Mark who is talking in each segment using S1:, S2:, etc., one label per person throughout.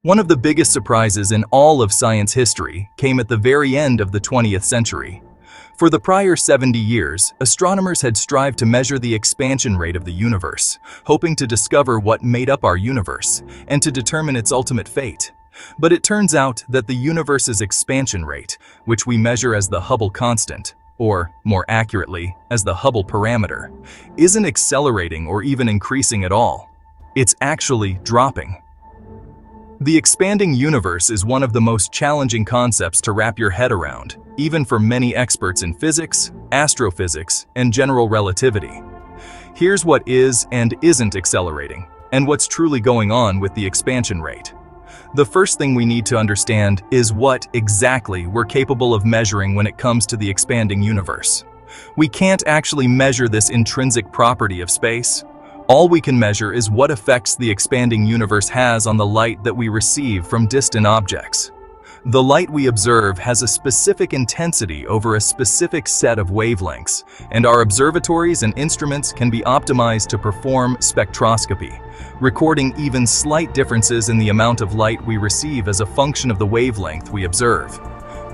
S1: One of the biggest surprises in all of science history came at the very end of the 20th century. For the prior 70 years, astronomers had strived to measure the expansion rate of the universe, hoping to discover what made up our universe and to determine its ultimate fate. But it turns out that the universe's expansion rate, which we measure as the Hubble constant, or more accurately, as the Hubble parameter, isn't accelerating or even increasing at all. It's actually dropping. The expanding universe is one of the most challenging concepts to wrap your head around, even for many experts in physics, astrophysics, and general relativity. Here's what is and isn't accelerating, and what's truly going on with the expansion rate. The first thing we need to understand is what exactly we're capable of measuring when it comes to the expanding universe. We can't actually measure this intrinsic property of space. All we can measure is what effects the expanding universe has on the light that we receive from distant objects. The light we observe has a specific intensity over a specific set of wavelengths, and our observatories and instruments can be optimized to perform spectroscopy, recording even slight differences in the amount of light we receive as a function of the wavelength we observe.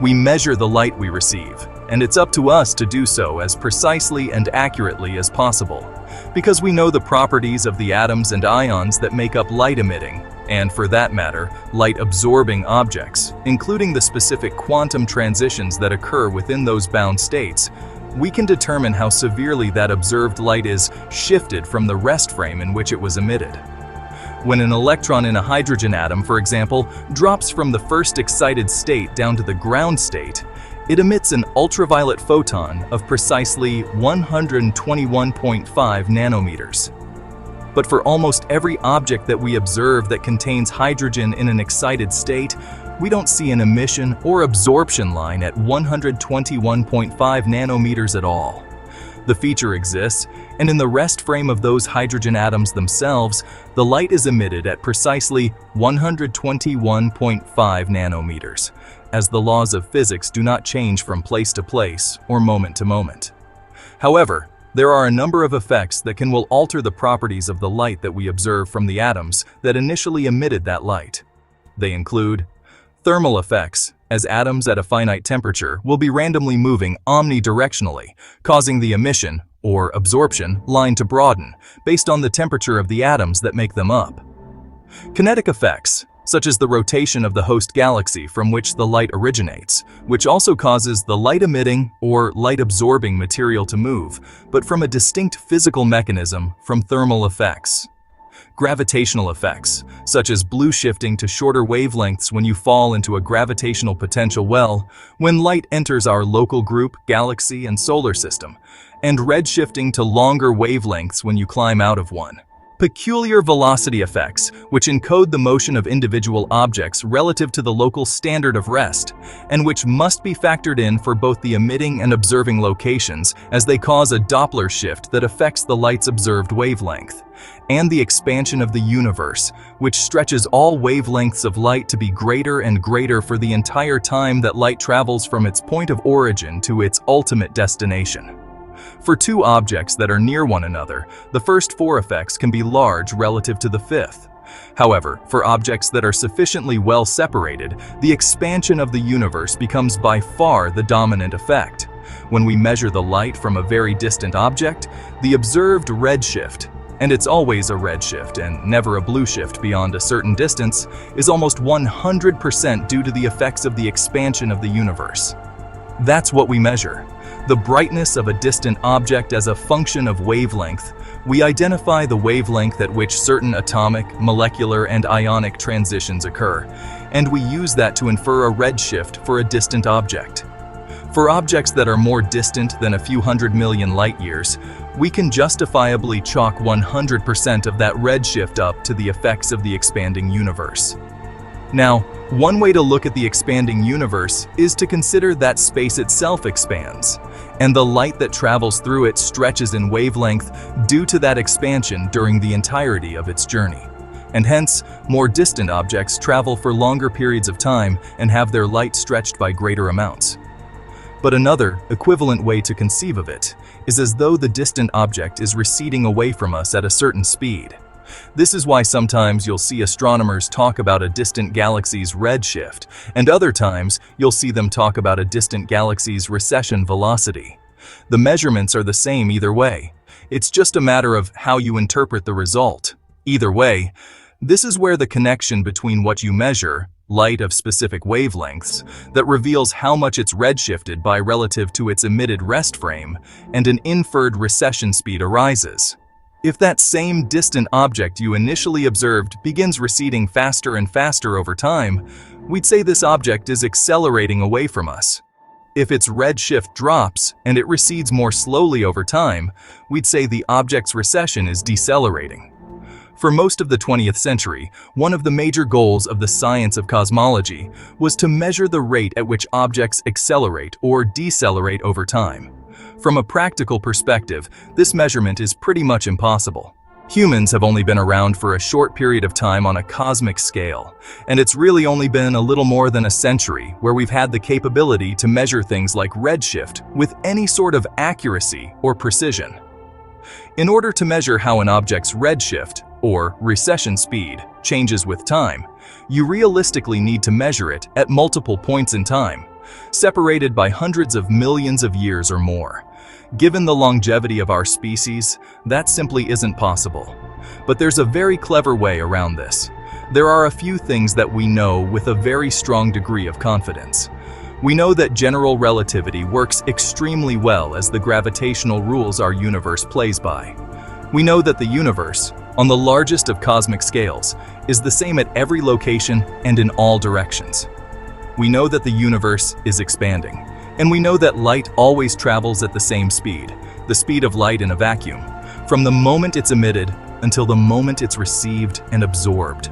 S1: We measure the light we receive, and it's up to us to do so as precisely and accurately as possible, because we know the properties of the atoms and ions that make up light-emitting, and for that matter, light-absorbing objects, including the specific quantum transitions that occur within those bound states. We can determine how severely that observed light is shifted from the rest frame in which it was emitted. When an electron in a hydrogen atom, for example, drops from the first excited state down to the ground state, it emits an ultraviolet photon of precisely 121.5 nanometers. But for almost every object that we observe that contains hydrogen in an excited state, we don't see an emission or absorption line at 121.5 nanometers at all. The feature exists, and in the rest frame of those hydrogen atoms themselves, the light is emitted at precisely 121.5 nanometers, as the laws of physics do not change from place to place or moment to moment. However, there are a number of effects that will alter the properties of the light that we observe from the atoms that initially emitted that light. They include thermal effects, as atoms at a finite temperature will be randomly moving omnidirectionally, causing the emission, or absorption, line to broaden based on the temperature of the atoms that make them up. Kinetic effects, such as the rotation of the host galaxy from which the light originates, which also causes the light-emitting or light-absorbing material to move, but from a distinct physical mechanism from thermal effects. Gravitational effects, such as blue shifting to shorter wavelengths when you fall into a gravitational potential well, when light enters our local group, galaxy, and solar system, and redshifting to longer wavelengths when you climb out of one. Peculiar velocity effects, which encode the motion of individual objects relative to the local standard of rest, and which must be factored in for both the emitting and observing locations, as they cause a Doppler shift that affects the light's observed wavelength. And the expansion of the universe, which stretches all wavelengths of light to be greater and greater for the entire time that light travels from its point of origin to its ultimate destination. For two objects that are near one another, the first four effects can be large relative to the fifth. However, for objects that are sufficiently well separated, the expansion of the universe becomes by far the dominant effect. When we measure the light from a very distant object, the observed redshift, and it's always a redshift and never a blue shift beyond a certain distance, is almost 100% due to the effects of the expansion of the universe. That's what we measure. The brightness of a distant object as a function of wavelength. We identify the wavelength at which certain atomic, molecular, and ionic transitions occur, and we use that to infer a redshift for a distant object. For objects that are more distant than a few hundred million light-years, we can justifiably chalk 100% of that redshift up to the effects of the expanding universe. Now, one way to look at the expanding universe is to consider that space itself expands, and the light that travels through it stretches in wavelength due to that expansion during the entirety of its journey. And hence, more distant objects travel for longer periods of time and have their light stretched by greater amounts. But another, equivalent way to conceive of it is as though the distant object is receding away from us at a certain speed. This is why sometimes you'll see astronomers talk about a distant galaxy's redshift, and other times you'll see them talk about a distant galaxy's recession velocity. The measurements are the same either way. It's just a matter of how you interpret the result. Either way, this is where the connection between what you measure, light of specific wavelengths, that reveals how much it's redshifted by relative to its emitted rest frame, and an inferred recession speed arises. If that same distant object you initially observed begins receding faster and faster over time, we'd say this object is accelerating away from us. If its redshift drops and it recedes more slowly over time, we'd say the object's recession is decelerating. For most of the 20th century, one of the major goals of the science of cosmology was to measure the rate at which objects accelerate or decelerate over time. From a practical perspective, this measurement is pretty much impossible. Humans have only been around for a short period of time on a cosmic scale, and it's really only been a little more than a century where we've had the capability to measure things like redshift with any sort of accuracy or precision. In order to measure how an object's redshift, or recession speed, changes with time, you realistically need to measure it at multiple points in time, separated by hundreds of millions of years or more. Given the longevity of our species, that simply isn't possible. But there's a very clever way around this. There are a few things that we know with a very strong degree of confidence. We know that general relativity works extremely well as the gravitational rules our universe plays by. We know that the universe, on the largest of cosmic scales, is the same at every location and in all directions. We know that the universe is expanding, and we know that light always travels at the same speed, the speed of light in a vacuum, from the moment it's emitted until the moment it's received and absorbed.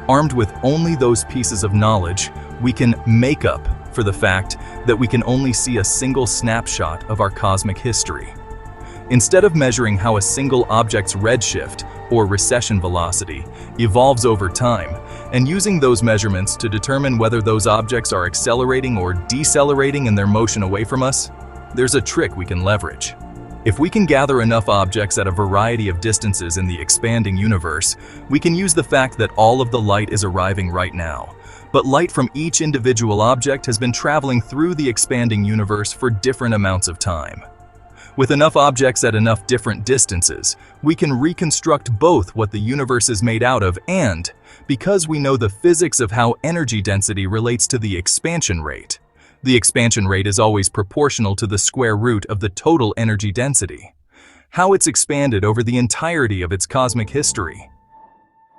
S1: Armed with only those pieces of knowledge, we can make up for the fact that we can only see a single snapshot of our cosmic history. Instead of measuring how a single object's redshift, or recession velocity, evolves over time, and using those measurements to determine whether those objects are accelerating or decelerating in their motion away from us, there's a trick we can leverage. If we can gather enough objects at a variety of distances in the expanding universe, we can use the fact that all of the light is arriving right now. But light from each individual object has been traveling through the expanding universe for different amounts of time. With enough objects at enough different distances, we can reconstruct both what the universe is made out of and, because we know the physics of how energy density relates to the expansion rate. The expansion rate is always proportional to the square root of the total energy density. How it's expanded over the entirety of its cosmic history.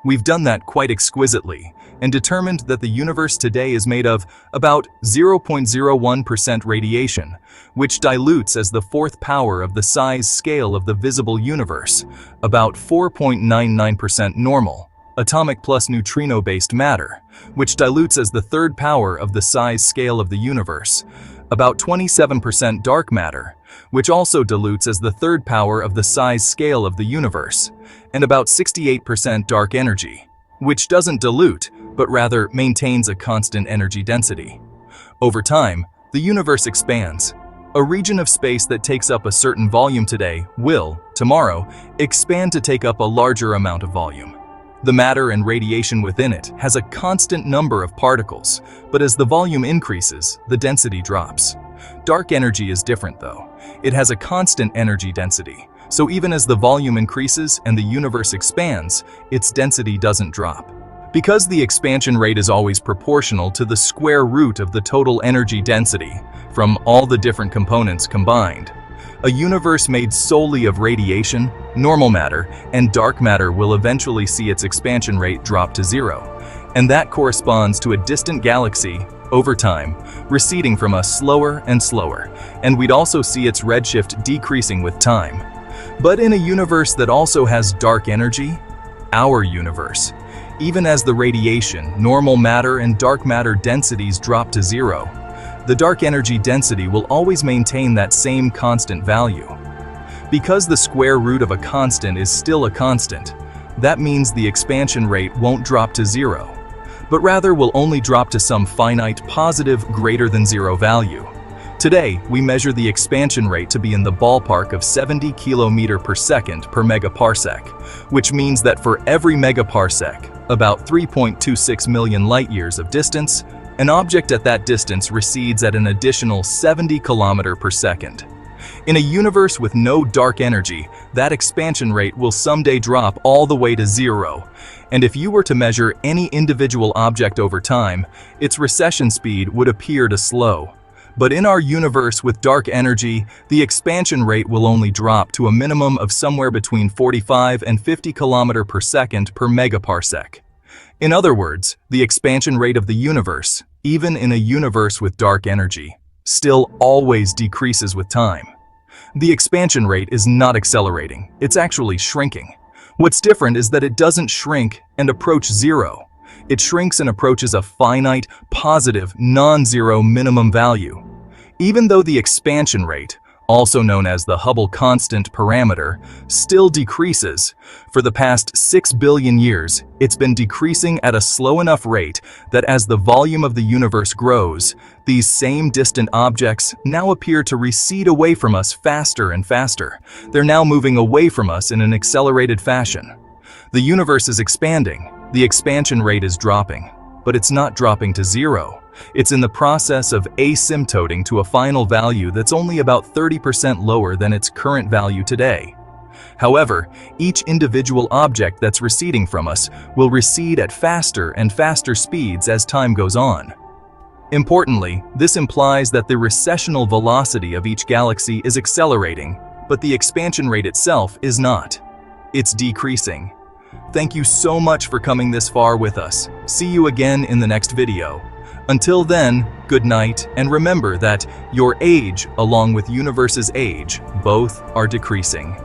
S1: We've done that quite exquisitely and determined that the universe today is made of about 0.01% radiation, which dilutes as the fourth power of the size scale of the visible universe, about 4.99% normal, atomic plus neutrino-based matter, which dilutes as the third power of the size scale of the universe, about 27% dark matter, which also dilutes as the third power of the size scale of the universe, and about 68% dark energy, which doesn't dilute, but rather maintains a constant energy density. Over time, the universe expands. A region of space that takes up a certain volume today will, tomorrow, expand to take up a larger amount of volume. The matter and radiation within it has a constant number of particles, but as the volume increases, the density drops. Dark energy is different though. It has a constant energy density, so even as the volume increases and the universe expands, its density doesn't drop. Because the expansion rate is always proportional to the square root of the total energy density from all the different components combined, a universe made solely of radiation, normal matter, and dark matter will eventually see its expansion rate drop to zero, and that corresponds to a distant galaxy, over time, receding from us slower and slower, and we'd also see its redshift decreasing with time. But in a universe that also has dark energy, our universe, even as the radiation, normal matter, and dark matter densities drop to zero, the dark energy density will always maintain that same constant value. Because the square root of a constant is still a constant, that means the expansion rate won't drop to zero, but rather will only drop to some finite positive greater than zero value. Today, we measure the expansion rate to be in the ballpark of 70 km per second per megaparsec, which means that for every megaparsec, about 3.26 million light-years of distance, an object at that distance recedes at an additional 70 km per second. In a universe with no dark energy, that expansion rate will someday drop all the way to zero. And if you were to measure any individual object over time, its recession speed would appear to slow. But in our universe with dark energy, the expansion rate will only drop to a minimum of somewhere between 45 and 50 km per second per megaparsec. In other words, the expansion rate of the universe, even in a universe with dark energy, still always decreases with time. The expansion rate is not accelerating, it's actually shrinking. What's different is that it doesn't shrink and approach zero. It shrinks and approaches a finite, positive, non-zero minimum value. Even though the expansion rate, also known as the Hubble constant parameter, still decreases, for the past 6 billion years, it's been decreasing at a slow enough rate that as the volume of the universe grows, these same distant objects now appear to recede away from us faster and faster. They're now moving away from us in an accelerated fashion. The universe is expanding, the expansion rate is dropping, but it's not dropping to zero. It's in the process of asymptoting to a final value that's only about 30% lower than its current value today. However, each individual object that's receding from us will recede at faster and faster speeds as time goes on. Importantly, this implies that the recessional velocity of each galaxy is accelerating, but the expansion rate itself is not. It's decreasing. Thank you so much for coming this far with us. See you again in the next video. Until then, good night, and remember that your age, along with universe's age, both are decreasing.